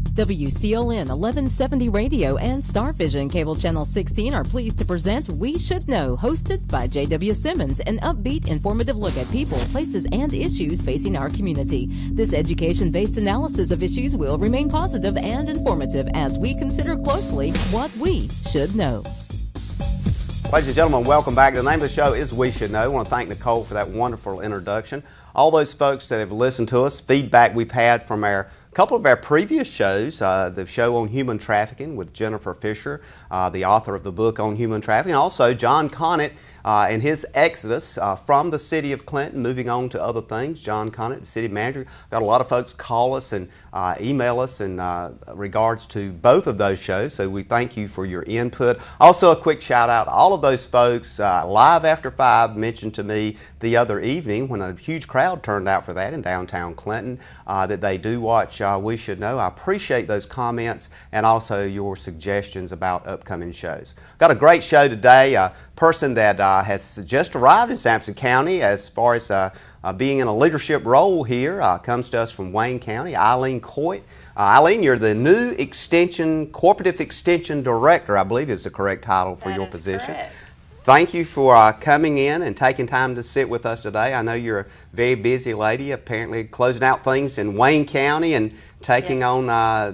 WCLN 1170 Radio and Starvision Cable Channel 16 are pleased to present We Should Know, hosted by J.W. Simmons, an upbeat, informative look at people, places, and issues facing our community. This education-based analysis of issues will remain positive and informative as we consider closely what we should know. Ladies and gentlemen, welcome back. The name of the show is We Should Know. I want to thank Nicole for that wonderful introduction. All those folks that have listened to us, feedback we've had from a couple of our previous shows, the show on human trafficking with Jennifer Fisher, the author of the book on human trafficking, also John Conant and his exodus from the city of Clinton, moving on to other things. John Conant, the city manager, got a lot of folks call us and email us in regards to both of those shows, so we thank you for your input. Also a quick shout out to all of those folks, Live After 5 mentioned to me the other evening when a huge crowd turned out for that in downtown Clinton, that they do watch We Should Know. I appreciate those comments and also your suggestions about upcoming shows. Got a great show today. A person that has just arrived in Sampson County as far as being in a leadership role here, comes to us from Wayne County, Eileen Coite. Eileen, you're the new Co-operative Extension Director, I believe is the correct title for your position. Correct. Thank you for coming in and taking time to sit with us today. I know you're a very busy lady, apparently closing out things in Wayne County and taking on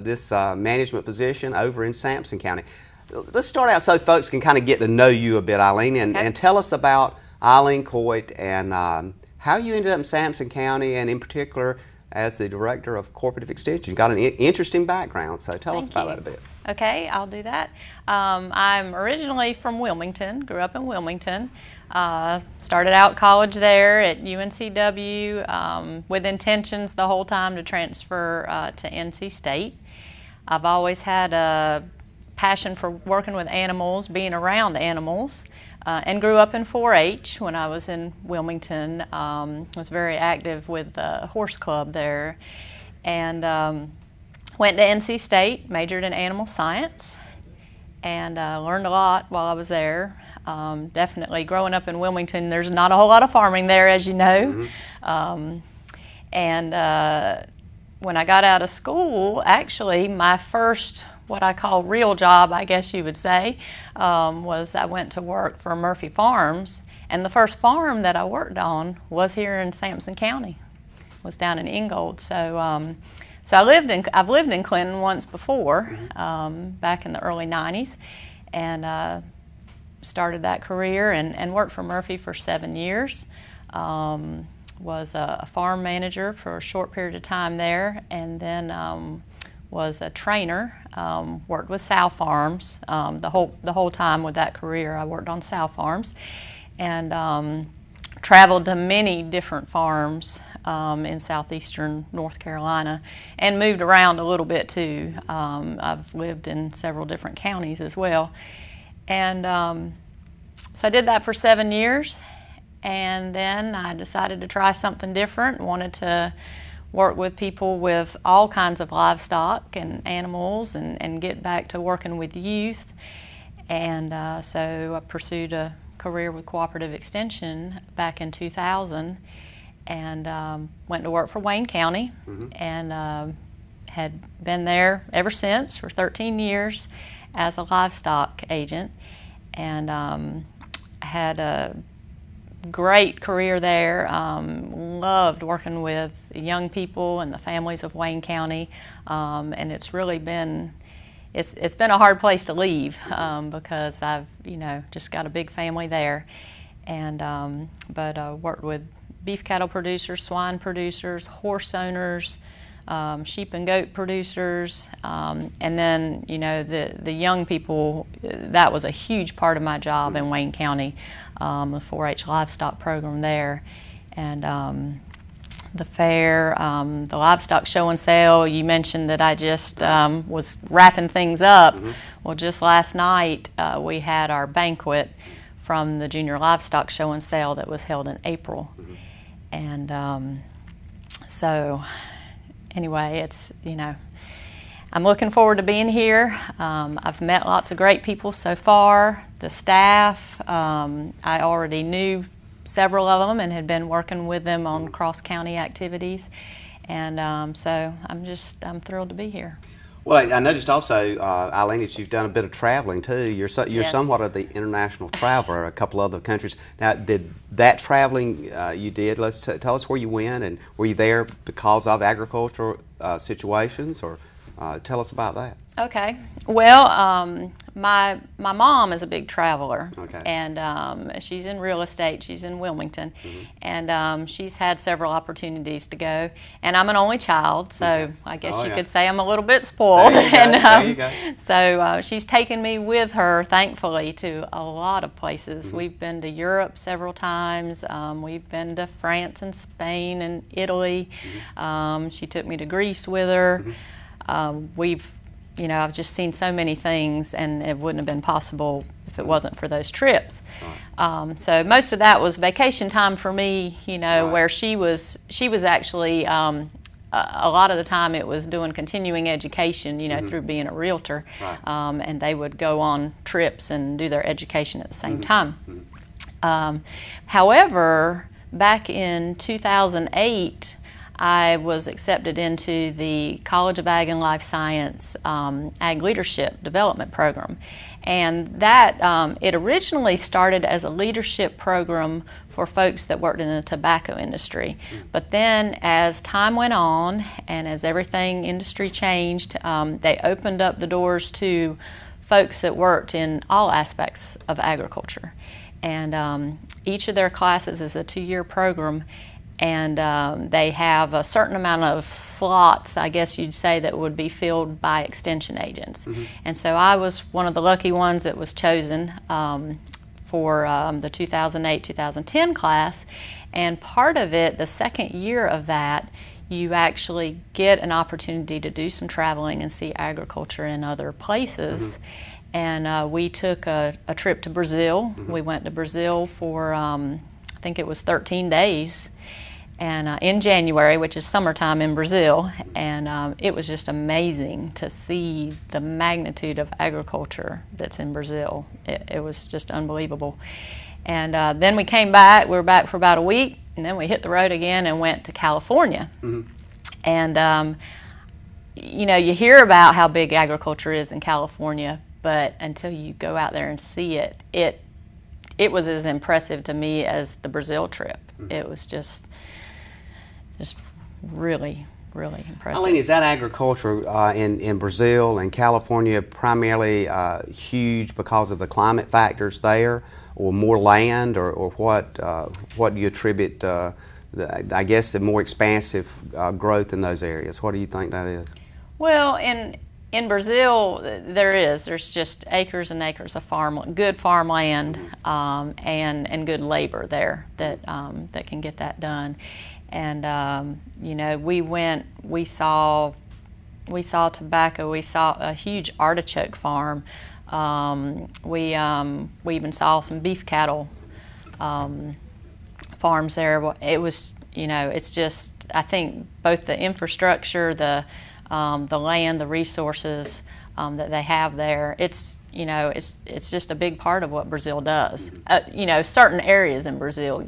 this management position over in Sampson County. Let's start out so folks can kind of get to know you a bit, Eileen, and tell us about Eileen Coite and how you ended up in Sampson County, and in particular as the Director of Cooperative Extension. You've got an interesting background, so tell us about that a bit. Okay, I'll do that. I'm originally from Wilmington, grew up in Wilmington. Started out college there at UNCW with intentions the whole time to transfer to NC State. I've always had a passion for working with animals, being around animals, and grew up in 4-H when I was in Wilmington. Was very active with the horse club there, and went to NC State, majored in animal science, and learned a lot while I was there. Definitely growing up in Wilmington, there's not a whole lot of farming there, as you know. And when I got out of school, actually my first, what I call real job, I guess you would say, was I went to work for Murphy Farms, and the first farm that I worked on was here in Sampson County, was down in Ingold. So so I've lived in Clinton once before, back in the early 90s, and started that career and worked for Murphy for 7 years. Was a farm manager for a short period of time there, and then was a trainer. Worked with sow farms the whole time with that career. I worked on sow farms, and traveled to many different farms in southeastern North Carolina, and moved around a little bit too. I've lived in several different counties as well, and so I did that for 7 years, and then I decided to try something different. Wanted to work with people with all kinds of livestock and animals, and get back to working with youth. And so I pursued a career with Cooperative Extension back in 2000, and went to work for Wayne County, and had been there ever since for 13 years as a livestock agent, and had a great career there. Loved working with young people and the families of Wayne County, and it's really been it's been a hard place to leave, because I've just got a big family there, and but worked with beef cattle producers, swine producers, horse owners, sheep and goat producers, and then the young people. That was a huge part of my job in Wayne County, the 4-H livestock program there, and the fair, the livestock show and sale. You mentioned that I just was wrapping things up. Well, just last night we had our banquet from the Junior Livestock Show and Sale that was held in April, and so anyway, it's I'm looking forward to being here. I've met lots of great people so far. The staff, I already knew several of them and had been working with them on cross-county activities. And so I'm thrilled to be here. Well, I noticed also, Eileen, that you've done a bit of traveling too. You're Yes. somewhat of the international traveler, a couple other countries. Now, did that traveling you did, tell us where you went, and were you there because of agricultural situations, or tell us about that. Okay. Well, my mom is a big traveler, Okay. and she's in real estate. She's in Wilmington, and she's had several opportunities to go. And I'm an only child, so Okay. I guess Oh, you yeah. could say I'm a little bit spoiled. There you go. And There you go. so she's taken me with her, thankfully, to a lot of places. We've been to Europe several times. We've been to France and Spain and Italy. She took me to Greece with her. I've just seen so many things, and it wouldn't have been possible if it wasn't for those trips. So most of that was vacation time for me, where she was actually, a lot of the time it was doing continuing education, through being a realtor. And they would go on trips and do their education at the same time. However, back in 2008, I was accepted into the College of Ag and Life Science Ag Leadership Development Program. And that, it originally started as a leadership program for folks that worked in the tobacco industry. But then as time went on and as everything industry changed, they opened up the doors to folks that worked in all aspects of agriculture. And each of their classes is a 2-year program. And they have a certain amount of slots, I guess you'd say, that would be filled by extension agents. And so I was one of the lucky ones that was chosen for the 2008-2010 class. And part of it, the second year of that, you actually get an opportunity to do some traveling and see agriculture in other places. And we took a trip to Brazil. We went to Brazil for, I think it was 13 days. And in January, which is summertime in Brazil, and it was just amazing to see the magnitude of agriculture that's in Brazil. It was just unbelievable. And then we came back. We were back for about a week, and then we hit the road again and went to California. And you hear about how big agriculture is in California, but until you go out there and see it, it was as impressive to me as the Brazil trip. It was just really, really impressive. Eileen, is that agriculture in Brazil and California primarily huge because of the climate factors there, or more land, or what do you attribute, I guess, the more expansive growth in those areas? What do you think that is? Well, in Brazil, there's just acres and acres of good farmland, and good labor there that can get that done. And we saw tobacco. We saw a huge artichoke farm. We even saw some beef cattle farms there. It was, it's just, I think both the infrastructure, the land, the resources that they have there. It's just a big part of what Brazil does. Certain areas in Brazil.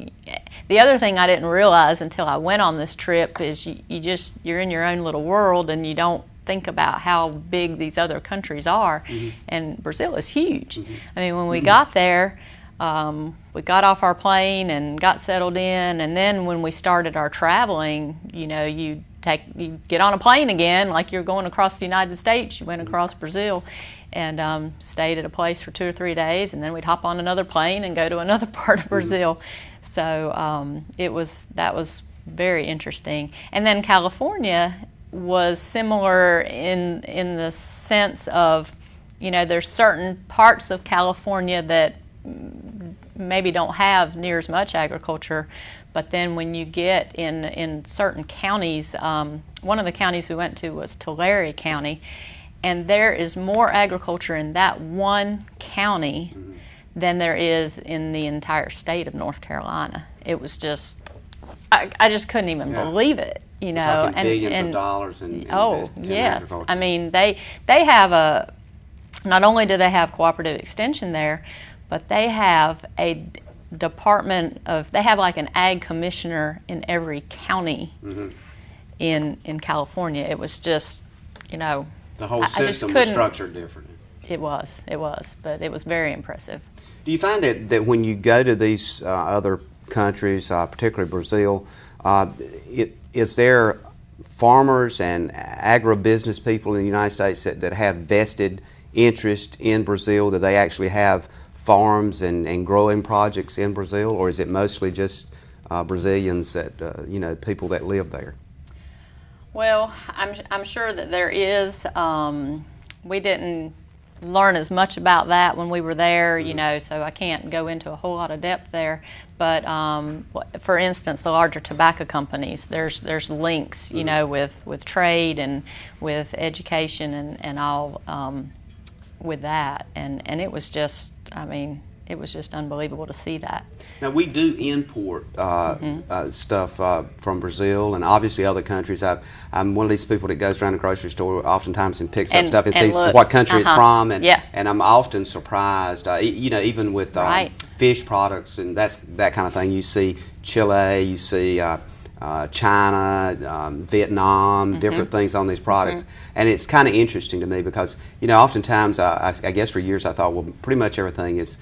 The other thing I didn't realize until I went on this trip is you're in your own little world, and you don't think about how big these other countries are. And Brazil is huge. I mean, when we got there, we got off our plane and got settled in, and then when we started our traveling, you get on a plane again, like you're going across the United States. You went across Brazil and stayed at a place for 2 or 3 days, and then we'd hop on another plane and go to another part of Brazil. So that was very interesting. And then California was similar in the sense of, there's certain parts of California that maybe don't have near as much agriculture. But then when you get in certain counties, one of the counties we went to was Tulare County, and there is more agriculture in that one county than there is in the entire state of North Carolina. It was just, I just couldn't even believe it, We're talking billions of dollars in yes. agriculture. I mean, they have not only do they have cooperative extension there, but they have a they have like an ag commissioner in every county in California. It was just, The whole I just system was couldn't. structured differently. It was, but it was very impressive. Do you find that when you go to these other countries, particularly Brazil, is there farmers and agribusiness people in the United States that have vested interest in Brazil, that they actually have farms and growing projects in Brazil, or is it mostly just Brazilians that, people that live there? Well, I'm sure that there is. We didn't learn as much about that when we were there, so I can't go into a whole lot of depth there. But for instance, the larger tobacco companies, there's links, with trade and with education and all with that, and it was just, it was just unbelievable to see that. Now, we do import stuff from Brazil and obviously other countries. I'm one of these people that goes around the grocery store oftentimes and picks up stuff and sees looks. what country it's from. And I'm often surprised, even with fish products and that kind of thing. You see Chile, you see China, Vietnam, different things on these products. And it's kind of interesting to me because, oftentimes, I guess for years I thought, well, pretty much everything is,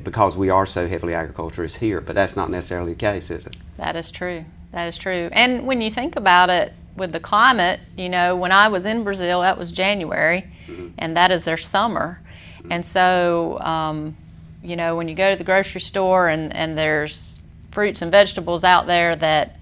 because we are so heavily agriculture, is here. But that's not necessarily the case, is it? That is true. That is true. And when you think about it, with the climate, when I was in Brazil, that was January, and that is their summer. And so, when you go to the grocery store and there's fruits and vegetables out there that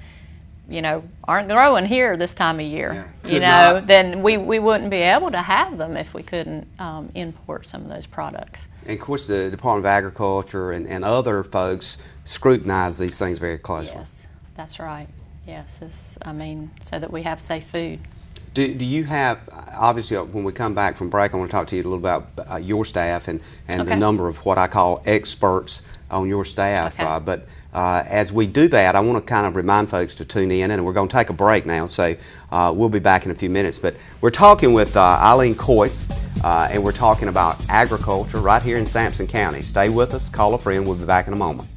aren't growing here this time of year, then we wouldn't be able to have them if we couldn't import some of those products. And of course the Department of Agriculture and other folks scrutinize these things very closely. Yes, that's right. Yes, so that we have safe food. Do you have, obviously when we come back from break, I want to talk to you a little about your staff and the number of what I call experts on your staff. But as we do that, I want to kind of remind folks to tune in, and we're going to take a break now, so we'll be back in a few minutes. But we're talking with Eileen Coite, and we're talking about agriculture right here in Sampson County. Stay with us, call a friend, we'll be back in a moment.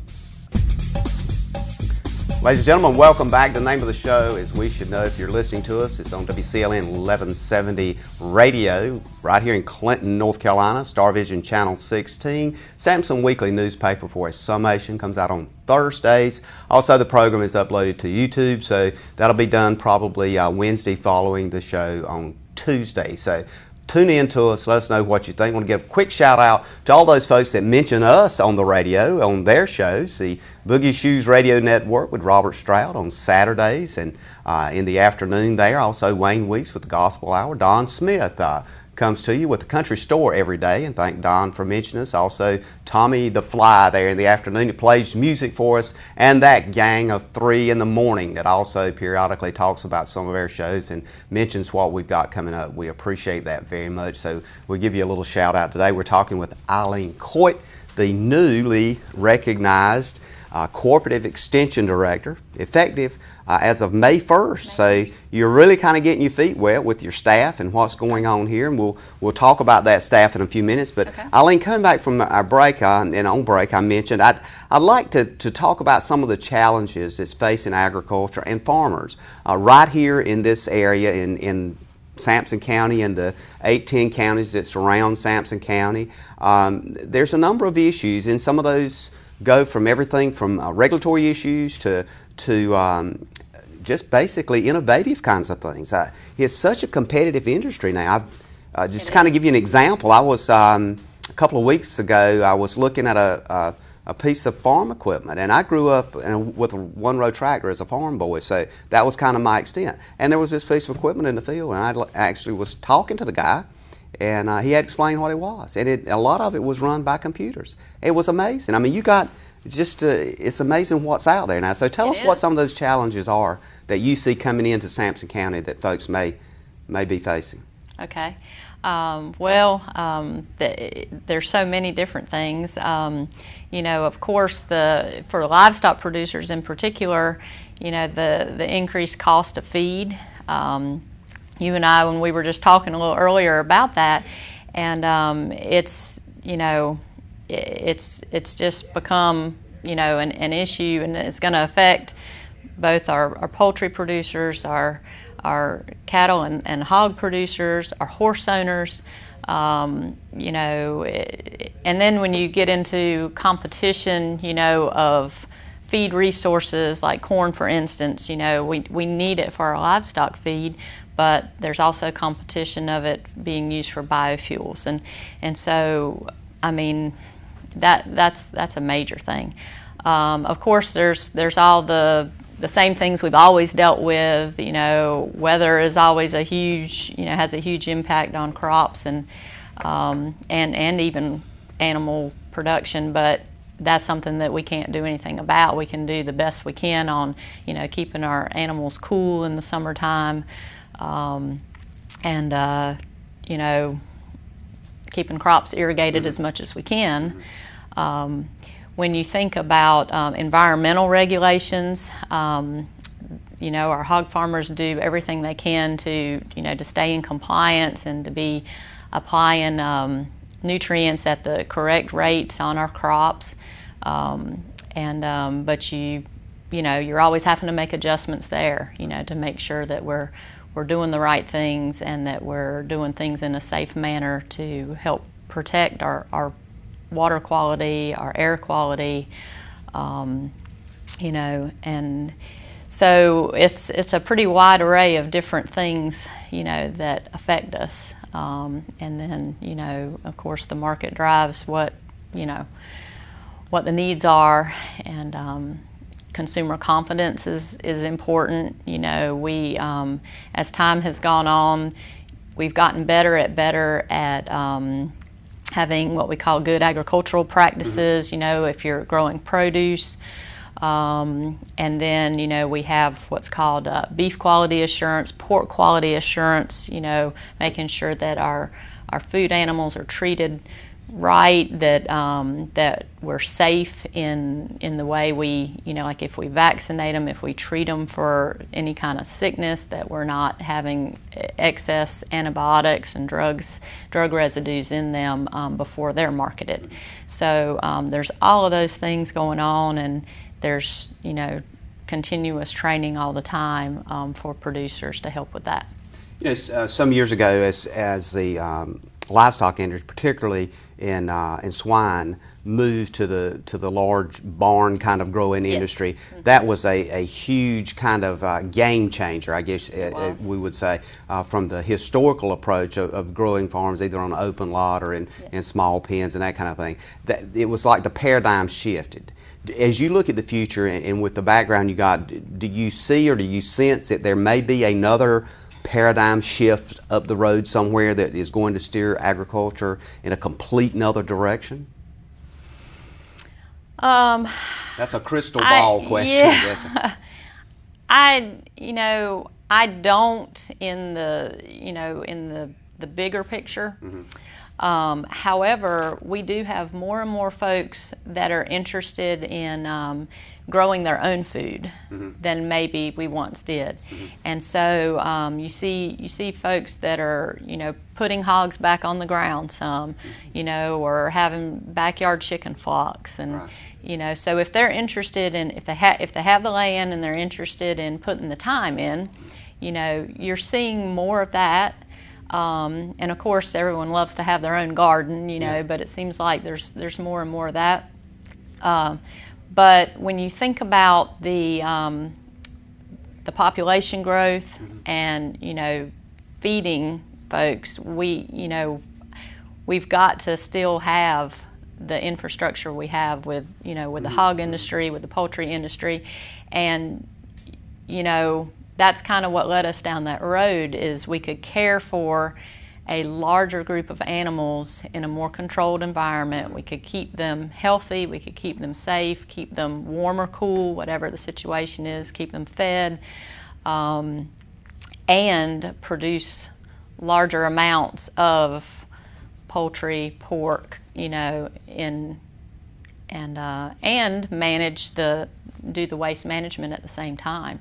Ladies and gentlemen, welcome back. The name of the show is We Should Know. If you're listening to us, it's on WCLN 1170 Radio right here in Clinton, North Carolina, Star Vision Channel 16. Sampson Weekly newspaper for a summation comes out on Thursdays. Also, the program is uploaded to YouTube, so that'll be done probably Wednesday following the show on Tuesday. So tune in to us, let us know what you think. I want to give a quick shout out to all those folks that mention us on the radio, on their shows. The Boogie Shoes Radio Network with Robert Stroud on Saturdays and in the afternoon there. Also Wayne Weeks with the Gospel Hour. Don Smith comes to you with the Country Store every day, and thank Don for mentioning us. Also Tommy the Fly there in the afternoon, he plays music for us, and that gang of 3 in the morning that also periodically talks about some of our shows and mentions what we've got coming up. We appreciate that very much, so we'll give you a little shout out today. We're talking with Eileen Coite, the newly recognized Co-operative Extension Director, effective as of May 1st. So you're really kind of getting your feet wet with your staff and what's going on here, and we'll talk about that staff in a few minutes. But Eileen, coming back from our break, and on break I mentioned I'd like to talk about some of the challenges that's facing agriculture and farmers right here in this area in Sampson County and the 8-10 counties that surround Sampson County. There's a number of issues, and some of those go from everything from regulatory issues to just basically innovative kinds of things. It's such a competitive industry now. I've just kind of give you an example. I was a couple of weeks ago, I was looking at a piece of farm equipment, and I grew up with a one-row tractor as a farm boy, so that was kind of my extent. And there was this piece of equipment in the field, and I actually was talking to the guy, and he had explained what it was, and a lot of it was run by computers. It was amazing. I mean, it's amazing what's out there now. So tell us what some of those challenges are that you see coming into Sampson County that folks may be facing. Okay. There's so many different things. Of course, for livestock producers in particular, the increased cost of feed. You and I, when we were just talking a little earlier about that, and it's just become an issue, and it's going to affect both our poultry producers, our cattle and hog producers, our horse owners. You know, and then when you get into competition, you know, of feed resources like corn, for instance, you know, we need it for our livestock feed, but there's also competition of it being used for biofuels, and so I mean that's a major thing. Of course, there's all the same things we've always dealt with. You know, weather is always has a huge impact on crops and even animal production, but that's something that we can't do anything about. We can do the best we can on, you know, keeping our animals cool in the summertime, and you know, keeping crops irrigated as much as we can. When you think about environmental regulations, you know, our hog farmers do everything they can to, you know, to stay in compliance and to be applying nutrients at the correct rates on our crops, but you know, you're always having to make adjustments there, you know, to make sure that we're doing the right things and that we're doing things in a safe manner to help protect our water quality, our air quality, you know, and so it's a pretty wide array of different things, you know, that affect us. And then, you know, of course, the market drives what the needs are, and consumer confidence is important. You know, we as time has gone on, we've gotten better at having what we call good agricultural practices. You know, if you're growing produce. And then, you know, we have what's called beef quality assurance, pork quality assurance, you know, making sure that our food animals are treated right, that we're safe in the way we, you know, like if we vaccinate them, if we treat them for any kind of sickness, that we're not having excess antibiotics and drug residues in them before they're marketed. So there's all of those things going on, and there's, you know, continuous training all the time for producers to help with that. You know, some years ago, as the livestock industry, particularly in swine, moved to the large barn kind of growing industry, that was a huge kind of game changer, I guess we would say, from the historical approach of growing farms either on an open lot or in small pens and that kind of thing. That it was like the paradigm shifted. As you look at the future and with the background you got, do you see or do you sense that there may be another paradigm shift up the road somewhere that is going to steer agriculture in a complete another direction? That's a crystal ball question, yeah. I guess. I don't in the bigger picture. However, we do have more and more folks that are interested in growing their own food than maybe we once did, and so you see folks that are, you know, putting hogs back on the ground some, you know, or having backyard chicken flocks, and you know, so if they're interested in, if they have the land and they're interested in putting the time in, you know, you're seeing more of that. And of course, everyone loves to have their own garden, you know, but it seems like there's more and more of that. But when you think about the population growth and, you know, feeding folks, we've got to still have the infrastructure we have with, you know, with the hog industry, with the poultry industry, and, you know, that's kind of what led us down that road, is we could care for a larger group of animals in a more controlled environment. We could keep them healthy, we could keep them safe, keep them warm or cool, whatever the situation is, keep them fed, and produce larger amounts of poultry, pork, you know, and manage do the waste management at the same time.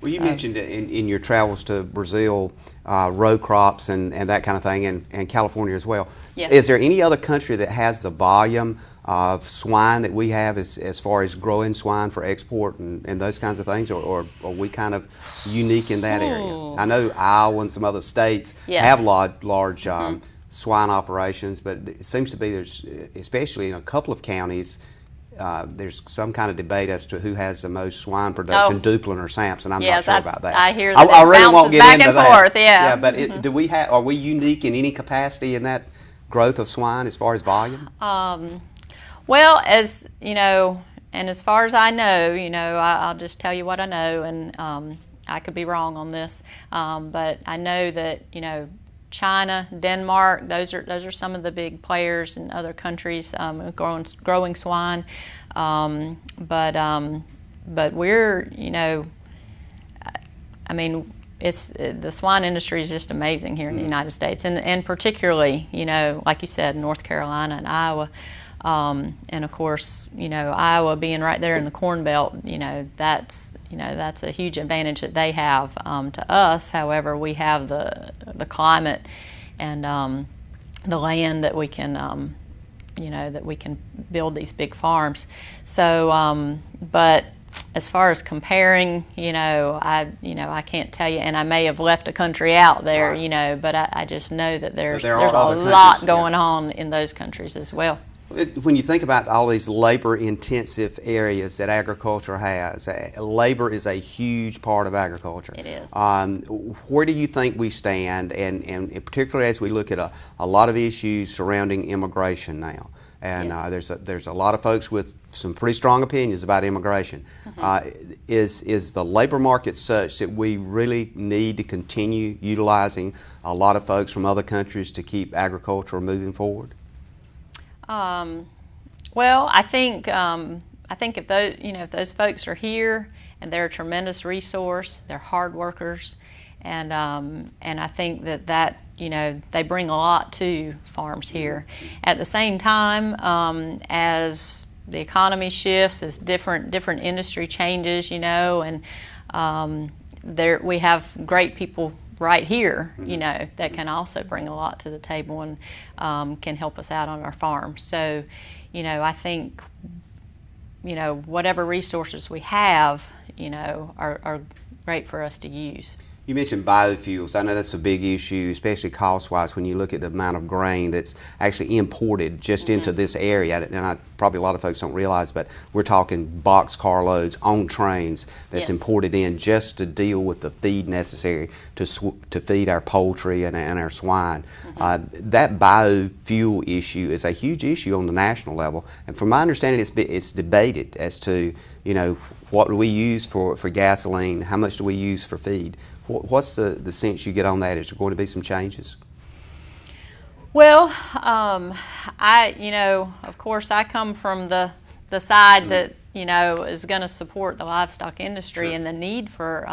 Well, you mentioned in your travels to Brazil, row crops and that kind of thing, and California as well. Yes. Is there any other country that has the volume of swine that we have as far as growing swine for export and those kinds of things, or are we kind of unique in that area? I know Iowa and some other states have large swine operations, but it seems to be there's, especially in a couple of counties, there's some kind of debate as to who has the most swine production, Duplin or Sampson. I'm not sure about that. I hear that I really won't get back into and that. forth, yeah. But do we have? Are we unique in any capacity in that growth of swine as far as volume? Well, as you know, and as far as I know, I'll just tell you what I know, and I could be wrong on this, but I know that China, Denmark, those are some of the big players in other countries growing swine, but we're I mean, the swine industry is just amazing here in the United States, and particularly like you said, North Carolina and Iowa. And of course, Iowa being right there in the Corn Belt, that's a huge advantage that they have to us. However, we have the climate and the land that we can, that we can build these big farms. So, but as far as comparing, I can't tell you, and I may have left a country out there, right. But I just know that there's a lot going on in those countries as well. When you think about all these labor-intensive areas that agriculture has, labor is a huge part of agriculture. It is. Where do you think we stand, and particularly as we look at a lot of issues surrounding immigration now? And yes. There's a lot of folks with some pretty strong opinions about immigration. Is the labor market such that we really need to continue utilizing a lot of folks from other countries to keep agriculture moving forward? Well, I think if those folks are here and they're a tremendous resource, they're hard workers, and I think that they bring a lot to farms here. At the same time, as the economy shifts, as different industry changes, and we have great people right here, that can also bring a lot to the table and can help us out on our farm. So, I think, whatever resources we have, are great for us to use. You mentioned biofuels. I know that's a big issue, especially cost-wise, when you look at the amount of grain that's actually imported just into this area. And probably a lot of folks don't realize, but we're talking boxcar loads on trains that's imported in just to deal with the feed necessary to feed our poultry and our swine. That biofuel issue is a huge issue on the national level. And from my understanding, it's debated as to, what do we use for gasoline, how much do we use for feed? What's the sense you get on that? Is there going to be some changes? Well, of course, I come from the side that is going to support the livestock industry and the need for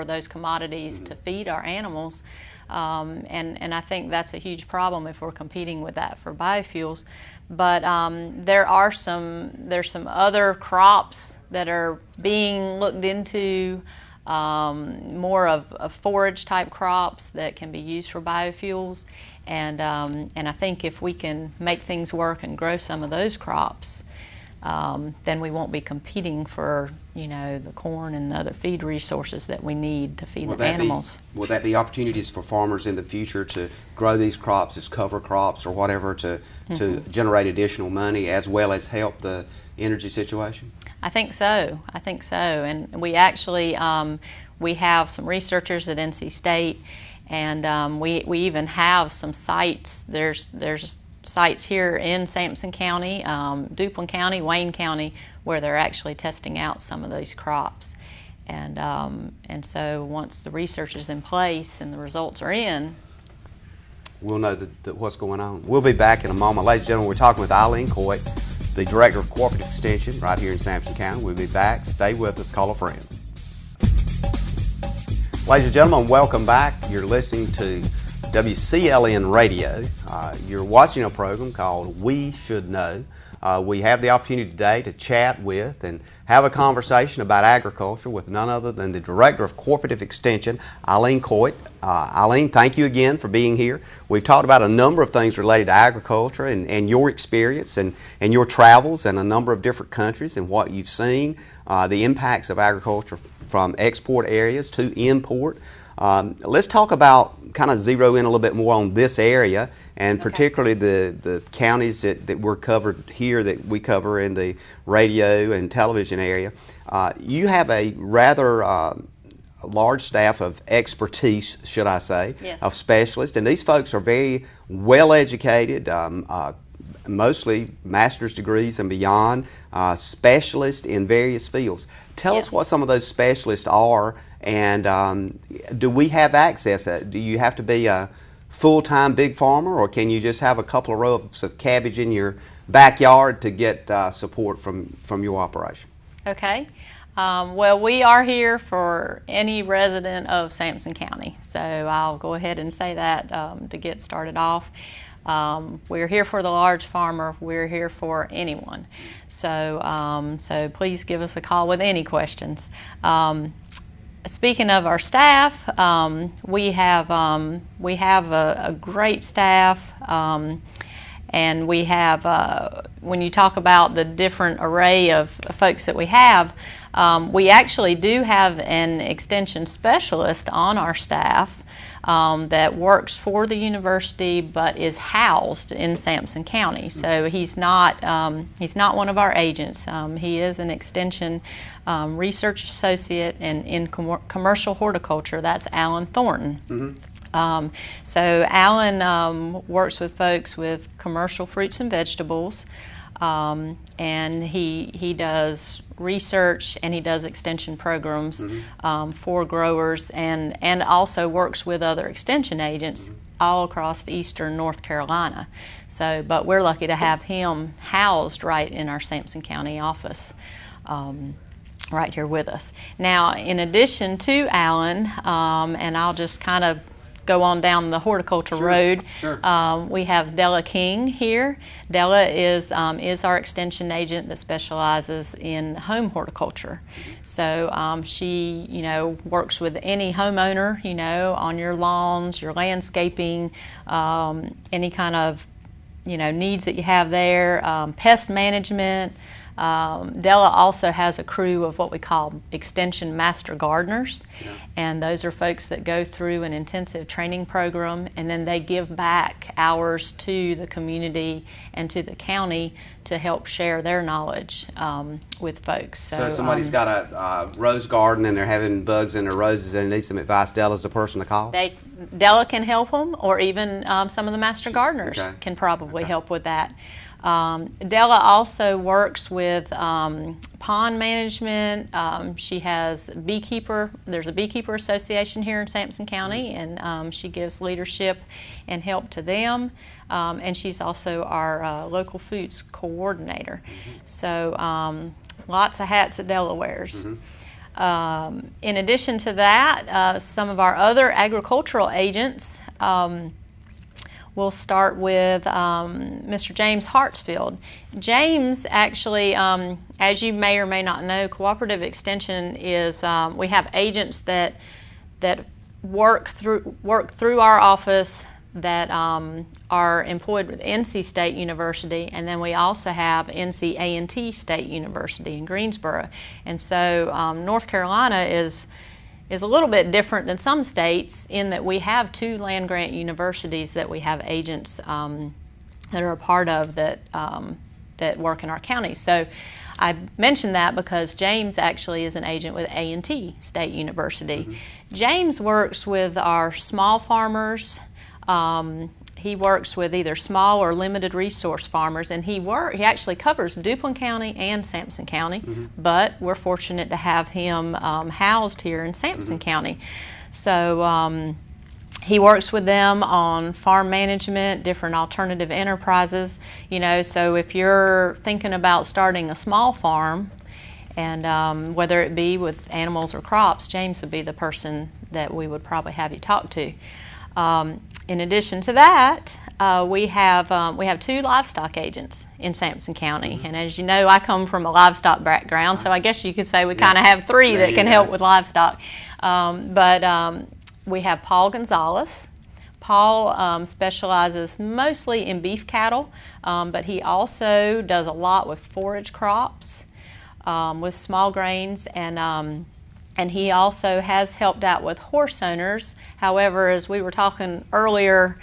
those commodities to feed our animals, and I think that's a huge problem if we're competing with that for biofuels. But there's some other crops that are being looked into. More of forage type crops that can be used for biofuels, and I think if we can make things work and grow some of those crops, then we won't be competing for the corn and the other feed resources that we need to feed the animals. Will that be opportunities for farmers in the future to grow these crops as cover crops or whatever to generate additional money as well as help the energy situation? I think so, and we actually we have some researchers at NC State, and we even have some sites. There's sites here in Sampson County, Duplin County, Wayne County, where they're actually testing out some of these crops, and so once the research is in place and the results are in, we'll know what's going on. We'll be back in a moment. Ladies and gentlemen, we're talking with Eileen Coite, the Director of Co-operative Extension right here in Sampson County. We'll be back. Stay with us. Call a friend. Ladies and gentlemen, welcome back. You're listening to WCLN Radio. You're watching a program called We Should Know. We have the opportunity today to chat with and have a conversation about agriculture with none other than the Director of Cooperative Extension, Eileen Coite. Eileen, thank you again for being here. We've talked about a number of things related to agriculture and your experience and your travels in a number of different countries and what you've seen, the impacts of agriculture from export areas to import. Let's talk about, kind of zero in a little bit more on this area, and particularly the counties that we're covered here, that we cover in the radio and television area. You have a rather large staff of expertise, should I say, yes, of specialists, and these folks are very well educated, mostly master's degrees and beyond, specialists in various fields. Tell us what some of those specialists are, and do we have access? Do you have to be a full-time big farmer, or can you just have a couple of rows of cabbage in your backyard to get support from your operation? Okay. Well, we are here for any resident of Sampson County, so I'll go ahead and say that to get started off. We're here for the large farmer. We're here for anyone. So, so please give us a call with any questions. Speaking of our staff, we have a great staff, and we have, when you talk about the different array of folks that we have, we actually do have an extension specialist on our staff that works for the university but is housed in Sampson County. So he's not one of our agents. He is an extension research associate in commercial horticulture. That's Alan Thornton. So Alan works with folks with commercial fruits and vegetables, and he does research and he does extension programs for growers, and also works with other extension agents all across eastern North Carolina. So, but we're lucky to have him housed right in our Sampson County office, right here with us. Now, in addition to Alan, and I'll just kind of go on down the horticulture road. We have Della King here. Della is our extension agent that specializes in home horticulture. So she, works with any homeowner, on your lawns, your landscaping, any kind of, needs that you have there, pest management. Della also has a crew of what we call extension master gardeners, and those are folks that go through an intensive training program, and then they give back hours to the community and to the county to help share their knowledge with folks. So if somebody's got a rose garden and they're having bugs in their roses and they need some advice, Della's the person to call? Della can help them, or even some of the master gardeners can probably help with that. Della also works with pond management. She has there's a beekeeper association here in Sampson County, and she gives leadership and help to them. And she's also our local foods coordinator. So lots of hats that Della wears. In addition to that, some of our other agricultural agents, we'll start with Mr. James Hartsfield. James actually, as you may or may not know, Cooperative Extension is, we have agents that work through our office that are employed with NC State University, and then we also have NC A&T State University in Greensboro. And so North Carolina is a little bit different than some states in that we have 2 land-grant universities that we have agents that are a part of that work in our county. So I mentioned that because James actually is an agent with A&T State University. James works with our small farmers. He works with either small or limited resource farmers, and he actually covers Duplin County and Sampson County, but we're fortunate to have him housed here in Sampson County. So he works with them on farm management, different alternative enterprises. So if you're thinking about starting a small farm, and whether it be with animals or crops, James would be the person that we would probably have you talk to. In addition to that, we have 2 livestock agents in Sampson County, and as you know, I come from a livestock background, so I guess you could say we kind of have 3 that can help with livestock. But we have Paul Gonzalez. Paul specializes mostly in beef cattle, but he also does a lot with forage crops, with small grains, and he also has helped out with horse owners. However, as we were talking earlier,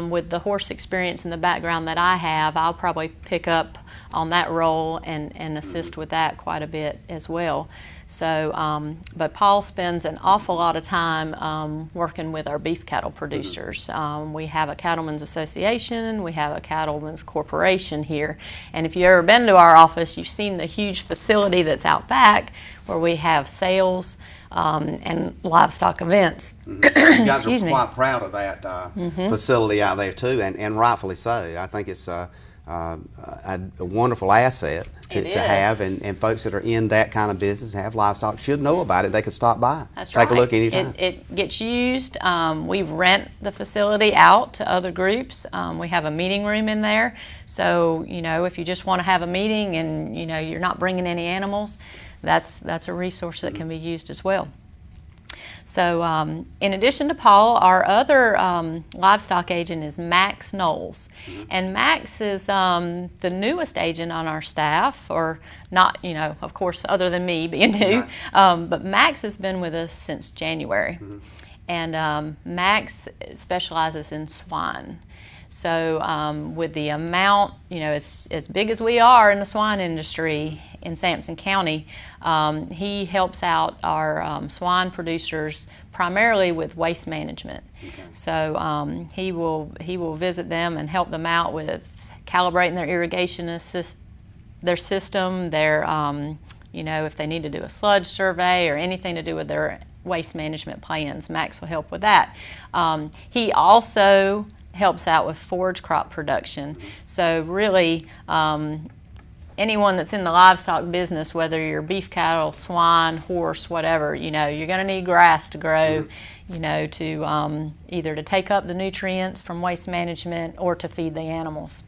with the horse experience and the background that I have, I'll probably pick up on that role and assist with that quite a bit as well. So, but Paul spends an awful lot of time working with our beef cattle producers. We have a cattlemen's association, we have a cattlemen's corporation here, and if you've ever been to our office, you've seen the huge facility that's out back where we have sales and livestock events. You guys are quite proud of that facility out there too, and rightfully so. I think it's a wonderful asset to have, and folks that are in that kind of business, have livestock, should know about it. They could stop by. That's Take a look anytime. It gets used. We rent the facility out to other groups. We have a meeting room in there, so if you just want to have a meeting and you're not bringing any animals, that's a resource that can be used as well. So in addition to Paul, our other livestock agent is Max Knowles. And Max is the newest agent on our staff, or not, of course, other than me being new. But Max has been with us since January. And Max specializes in swine. So with the amount, as big as we are in the swine industry in Sampson County, he helps out our swine producers primarily with waste management. So he will visit them and help them out with calibrating their irrigation their system, if they need to do a sludge survey or anything to do with their waste management plans. Max will help with that. He also helps out with forage crop production. So really, anyone that's in the livestock business, whether you're beef cattle, swine, horse, whatever, you're going to need grass to grow, to either to take up the nutrients from waste management or to feed the animals.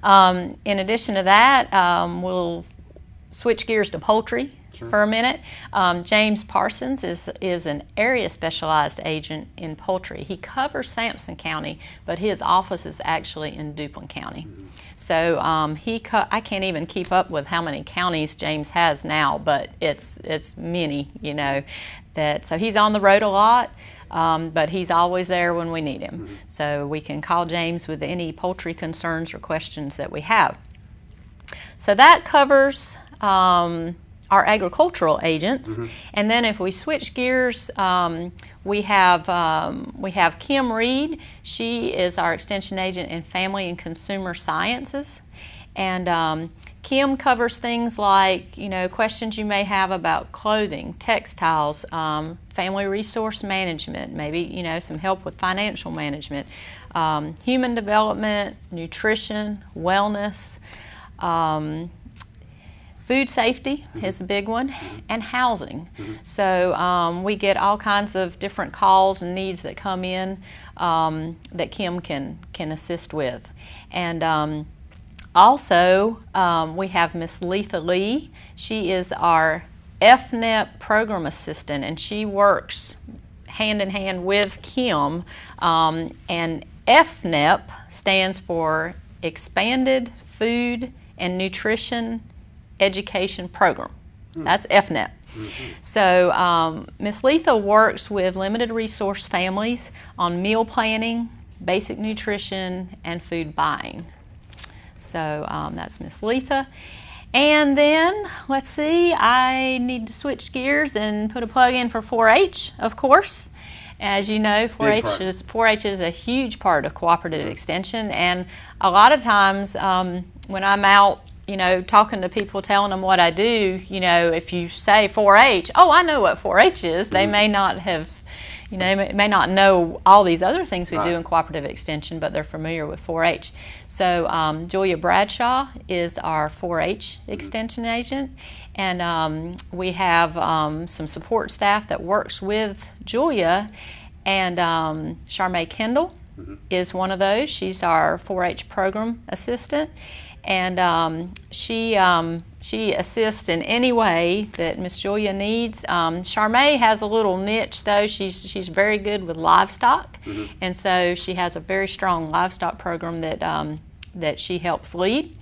In addition to that, we'll switch gears to poultry for a minute. James Parsons is an area specialized agent in poultry. He covers Sampson County, but his office is actually in Duplin County. So I can't even keep up with how many counties James has now, but it's many, so he's on the road a lot, but he's always there when we need him. So we can call James with any poultry concerns or questions that we have. So that covers our agricultural agents, and then if we switch gears, we have Kim Reed. She is our extension agent in family and consumer sciences, and Kim covers things like questions you may have about clothing, textiles, family resource management, maybe some help with financial management, human development, nutrition, wellness. Food safety is a big one, and housing. So we get all kinds of different calls and needs that come in that Kim can assist with. And also we have Miss Letha Lee. She is our FNEP program assistant, and she works hand in hand with Kim. And FNEP stands for Expanded Food and Nutrition Education Program. That's FNEP. So Ms. Letha works with limited resource families on meal planning, basic nutrition, and food buying. So that's Ms. Letha. And then, let's see, I need to switch gears and put a plug in for 4-H, of course. As you know, 4-H is a huge part of cooperative extension, and a lot of times when I'm out talking to people, telling them what I do, if you say 4-H, oh, I know what 4-H is, they may not have, may not know all these other things we do in cooperative extension, but they're familiar with 4-H. So Julia Bradshaw is our 4-H extension agent, and we have some support staff that works with Julia, And Charmaine Kendall is one of those. She's our 4-H program assistant, and she assists in any way that Miss Julia needs. Charmaine has a little niche though. She's very good with livestock, and so she has a very strong livestock program that she helps lead.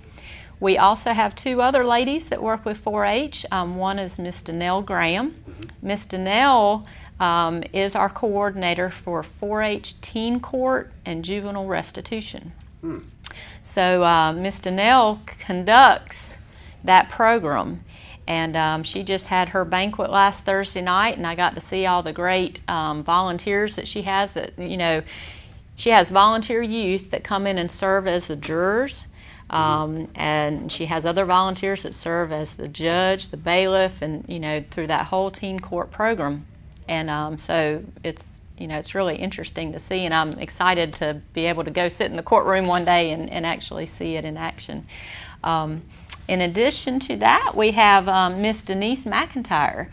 We also have 2 other ladies that work with 4-H. One is Miss Danelle Graham. Miss Danelle is our coordinator for 4-H teen court and juvenile restitution. So Miss Danelle conducts that program, and she just had her banquet last Thursday night, and I got to see all the great volunteers that she has. That, you know, she has volunteer youth that come in and serve as the jurors, and she has other volunteers that serve as the judge, the bailiff, and, you know, through that whole teen court program. And so it's, you know, it's really interesting to see, and I'm excited to be able to go sit in the courtroom one day and actually see it in action. In addition to that, we have Miss Denise McIntyre.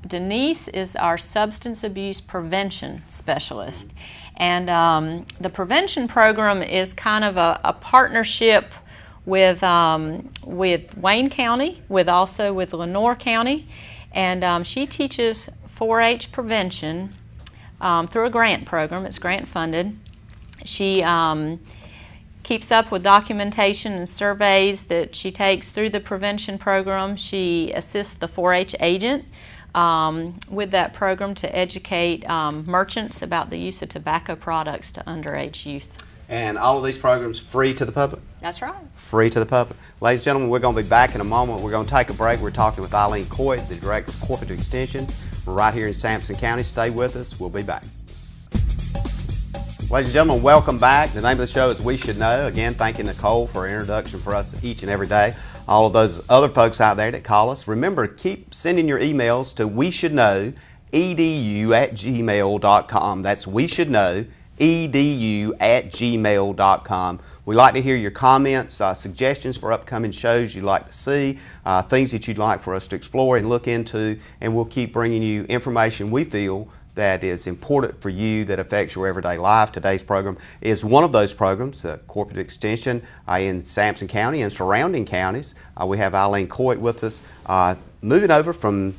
Denise is our substance abuse prevention specialist. And the prevention program is kind of a partnership with Wayne County, also with Lenoir County. And she teaches 4-H prevention through a grant program. It's grant funded. She keeps up with documentation and surveys that she takes through the prevention program. She assists the 4-H agent with that program to educate merchants about the use of tobacco products to underage youth. And all of these programs free to the public? That's right. Free to the public. Ladies and gentlemen, we're going to be back in a moment. We're going to take a break. We're talking with Eileen Coite, the Director of Cooperative Extension. We're right here in Sampson County. Stay with us. We'll be back. Ladies and gentlemen, welcome back. The name of the show is We Should Know. Again, thanking Nicole for her introduction for us each and every day. All of those other folks out there that call us, remember, keep sending your emails to weshouldknow@edu@gmail.com. That's weshouldknow@edu@gmail.com. We like to hear your comments, suggestions for upcoming shows you'd like to see, things that you'd like for us to explore and look into, and we'll keep bringing you information we feel that is important for you, that affects your everyday life. Today's program is one of those programs, Cooperative Extension in Sampson County and surrounding counties. We have Eileen Coite with us, moving over from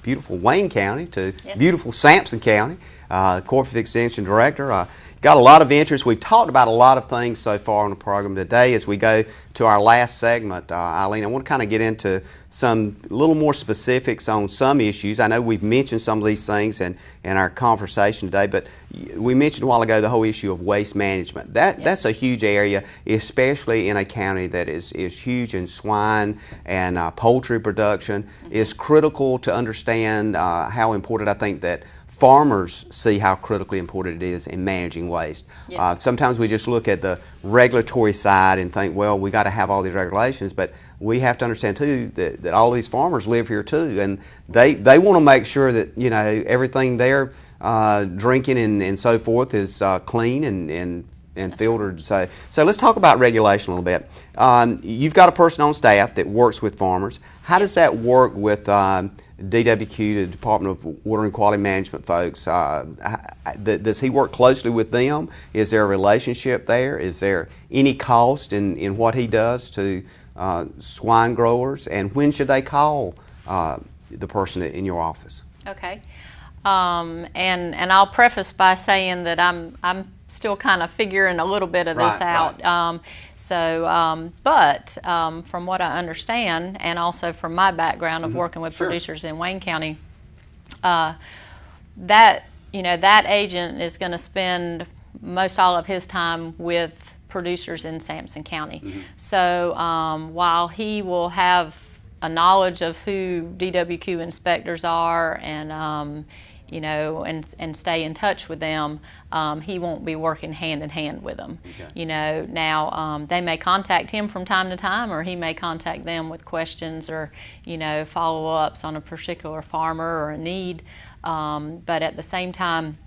beautiful Wayne County to beautiful Sampson County, Cooperative Extension Director. Got a lot of interest. We've talked about a lot of things so far on the program today. As we go to our last segment, Eileen, I want to kind of get into some little more specifics on some issues. I know we've mentioned some of these things in our conversation today, but we mentioned a while ago the whole issue of waste management. That's a huge area, especially in a county that is huge in swine and poultry production. It's critical to understand how important I think that farmers see how critically important it is in managing waste. Sometimes we just look at the regulatory side and think, well, we got to have all these regulations, but we have to understand too that all these farmers live here too, and they want to make sure that, you know, everything they're drinking and so forth is clean and filtered. So let's talk about regulation a little bit. You've got a person on staff that works with farmers. How does that work with DWQ, the Department of Water and Quality Management folks? Does he work closely with them? Is there a relationship there? Is there any cost in what he does to swine growers? And when should they call the person in your office? Okay. And I'll preface by saying that I'm still kind of figuring a little bit of this out. Right. But from what I understand, and also from my background of working with producers in Wayne County, that agent is going to spend most all of his time with producers in Sampson County. So while he will have a knowledge of who DWQ inspectors are and and stay in touch with them, he won't be working hand in hand with them. Now they may contact him from time to time, or he may contact them with questions or follow-ups on a particular farmer or a need. But at the same time,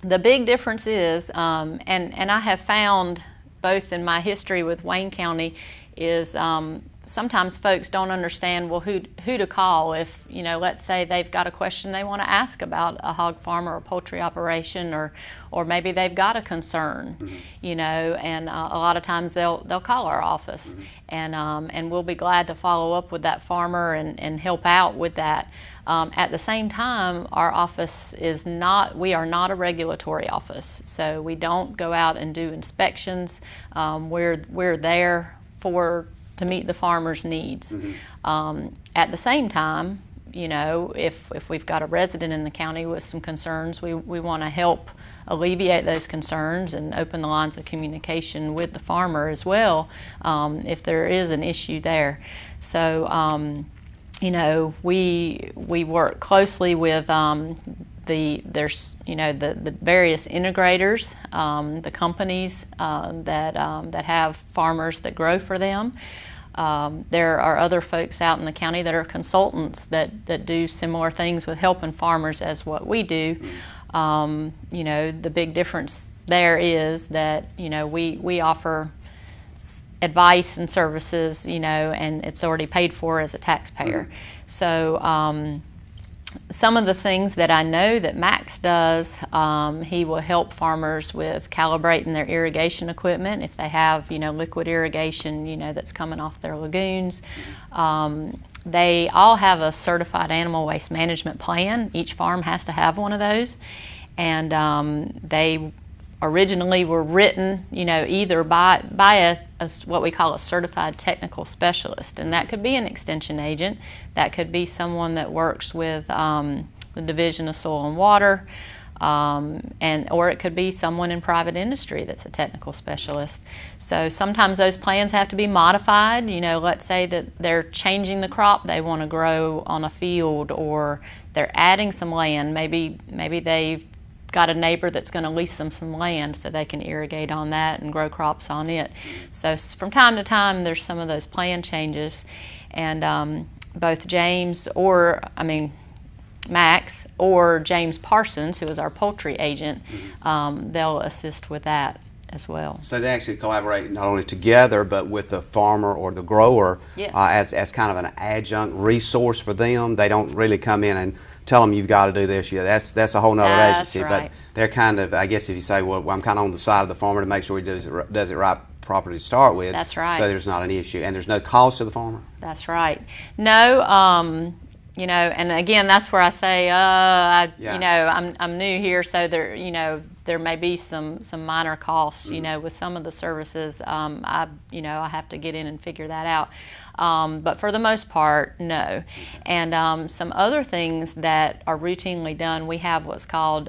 the big difference is, and I have found both in my history with Wayne County, is sometimes folks don't understand, well, who to call if, let's say they've got a question they want to ask about a hog farm or a poultry operation, or maybe they've got a concern, and a lot of times they'll call our office, and we'll be glad to follow up with that farmer and help out with that. At the same time, our office we are not a regulatory office, so we don't go out and do inspections. We're there to meet the farmer's needs. At the same time, if we've got a resident in the county with some concerns, we want to help alleviate those concerns and open the lines of communication with the farmer as well, if there is an issue there. So, we work closely with the various integrators, the companies that have farmers that grow for them. There are other folks out in the county that are consultants that do similar things with helping farmers as what we do. The big difference there is that we offer advice and services, and it's already paid for as a taxpayer. So some of the things that I know that Max does, he will help farmers with calibrating their irrigation equipment if they have, liquid irrigation, that's coming off their lagoons. They all have a certified animal waste management plan. Each farm has to have one of those, and they originally were written, either by a what we call a certified technical specialist, and that could be an extension agent, that could be someone that works with the Division of Soil and Water, or it could be someone in private industry that's a technical specialist. So sometimes those plans have to be modified. Let's say that they're changing the crop they want to grow on a field, or they're adding some land. Maybe they've got a neighbor that's going to lease them some land so they can irrigate on that and grow crops on it. So from time to time there's some of those plan changes, and both Max or James Parsons, who is our poultry agent, they'll assist with that as well. So they actually collaborate not only together but with the farmer or the grower. Yes. As kind of an adjunct resource for them. They don't really come in and tell them you've got to do this. That's a whole nother agency. Right. But they're kind of, I guess if you say, well, I'm kind of on the side of the farmer to make sure he does it right properly to start with. That's right. So there's not an issue, and there's no cost to the farmer. That's right. No. And again, that's where I say, I'm new here, so there may be some minor costs, with some of the services. I have to get in and figure that out. But for the most part, no. And some other things that are routinely done, we have what's called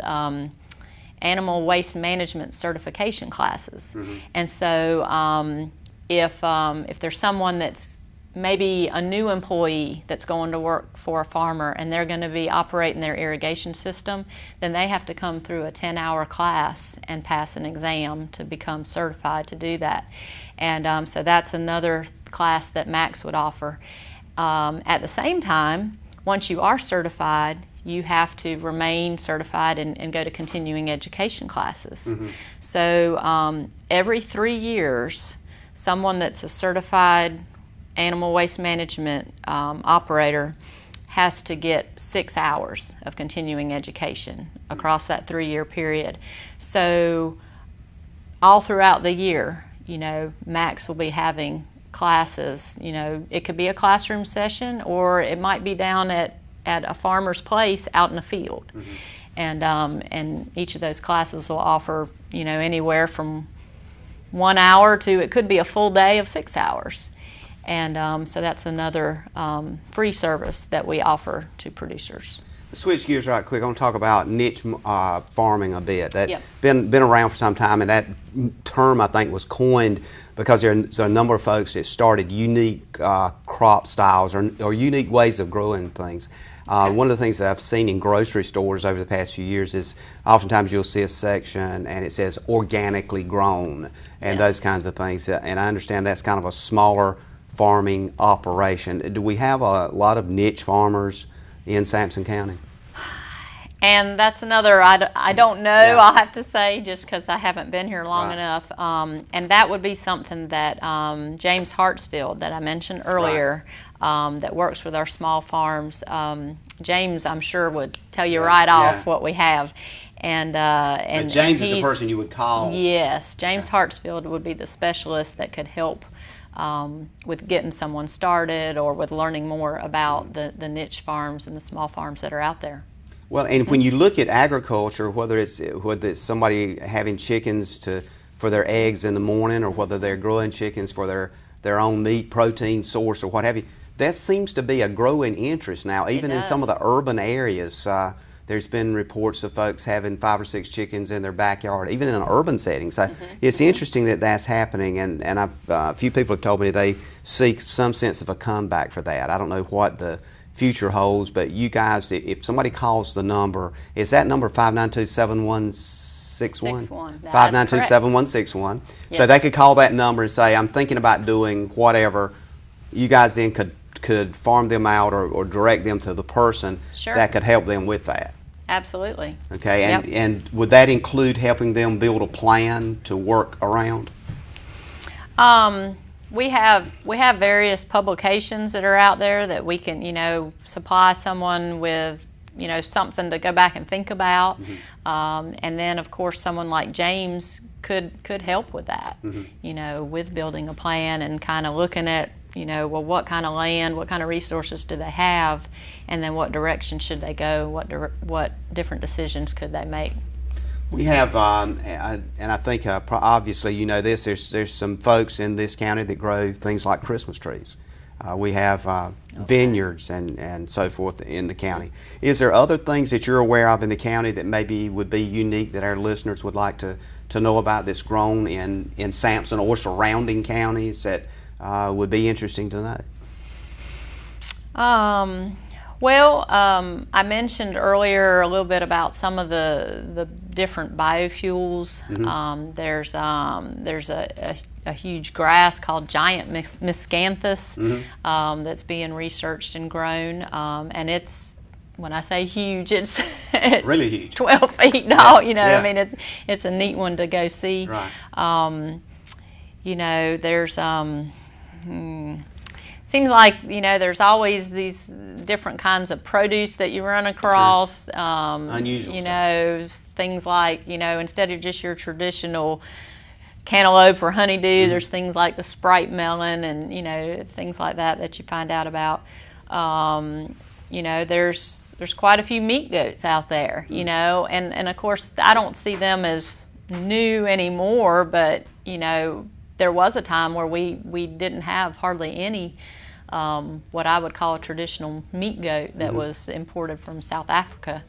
animal waste management certification classes. And so if there's someone that's maybe a new employee that's going to work for a farmer and they're going to be operating their irrigation system, then they have to come through a 10-hour class and pass an exam to become certified to do that. And so that's another class that Max would offer. At the same time, once you are certified, you have to remain certified and go to continuing education classes. So every 3 years, someone that's a certified animal waste management operator has to get 6 hours of continuing education across that 3-year period. So all throughout the year, Max will be having classes. It could be a classroom session, or it might be down at a farmer's place out in the field. And each of those classes will offer anywhere from 1 hour to, it could be a full day of 6 hours. And so that's another free service that we offer to producers. Switch gears right quick. I want to talk about niche farming a bit. That's been around for some time, and that term I think was coined because there's a number of folks that started unique crop styles or unique ways of growing things. One of the things that I've seen in grocery stores over the past few years is oftentimes you'll see a section and it says organically grown and those kinds of things. And I understand that's kind of a smaller farming operation. Do we have a lot of niche farmers in Sampson County? And that's another, I don't know, Yeah. I'll have to say, just because I haven't been here long enough. And that would be something that James Hartsfield, that I mentioned earlier, that works with our small farms, James, I'm sure, would tell you right off what we have. And James is the person you would call. Yes, James Hartsfield would be the specialist that could help with getting someone started or with learning more about the niche farms and the small farms that are out there. Well, and when you look at agriculture, whether it's somebody having chickens for their eggs in the morning, or whether they're growing chickens for their own meat protein source or what have you, that seems to be a growing interest now, even in some of the urban areas. There's been reports of folks having 5 or 6 chickens in their backyard, even in an urban setting. So it's interesting that that's happening, and a few people have told me they seek some sense of a comeback for that. I don't know what the future holds, but you guys, if somebody calls the number, is that number 592-7161? 592-7161. Yes. So they could call that number and say, I'm thinking about doing whatever. You guys then could farm them out or direct them to the person that could help them with that. Absolutely. Okay, and would that include helping them build a plan to work around? We have various publications that are out there that we can, supply someone with, something to go back and think about. And then, of course, someone like James could help with that, with building a plan and kind of looking at, well, what kind of land, what kind of resources do they have, and then what direction should they go, what different decisions could they make. We have, and I think obviously you know this, there's some folks in this county that grow things like Christmas trees. We have vineyards and so forth in the county. Is there other things that you're aware of in the county that maybe would be unique that our listeners would like to know about that's grown in Sampson or surrounding counties that would be interesting to know? I mentioned earlier a little bit about some of the different biofuels. There's a huge grass called giant miscanthus that's being researched and grown, and it's, when I say huge, it's really huge, 12 feet tall. I mean, it's a neat one to go see. Right. There's seems like, there's always these different kinds of produce that you run across. Unusual stuff. Things like, instead of just your traditional cantaloupe or honeydew, there's things like the Sprite melon and, things like that you find out about. There's quite a few meat goats out there, and of course, I don't see them as new anymore, but, there was a time where we didn't have hardly any what I would call a traditional meat goat that was imported from South Africa,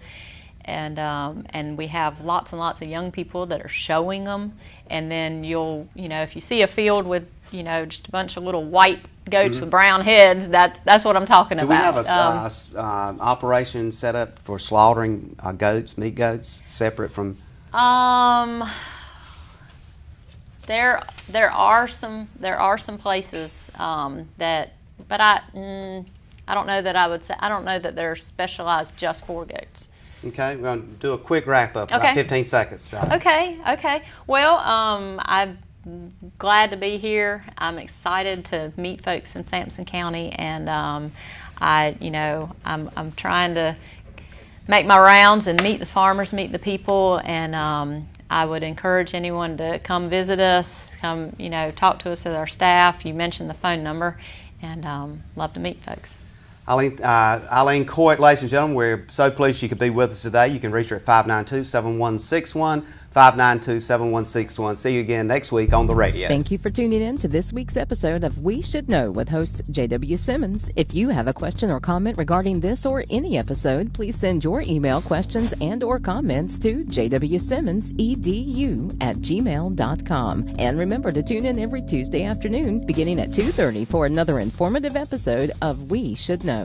and we have lots and lots of young people that are showing them, and then you'll, if you see a field with, just a bunch of little white goats with brown heads, that's what I'm talking about. Do we have a operation set up for slaughtering meat goats, separate from? There are some places that, but I don't know that I would say, I don't know that they're specialized just for goats. Okay, we're going to do a quick wrap up, about 15 seconds. Okay. Well, I'm glad to be here. I'm excited to meet folks in Sampson County, and I'm trying to make my rounds and meet the farmers, meet the people, and I would encourage anyone to come visit us, come, talk to us with our staff. You mentioned the phone number, and love to meet folks. Eileen Coite, ladies and gentlemen, we're so pleased you could be with us today. You can reach her at 592-7161, 592-7161. See you again next week on the radio. Thank you for tuning in to this week's episode of We Should Know with host J.W. Simmons. If you have a question or comment regarding this or any episode, please send your email questions and or comments to jwsimmonsedu@gmail.com. And remember to tune in every Tuesday afternoon beginning at 2:30 for another informative episode of We Should Know.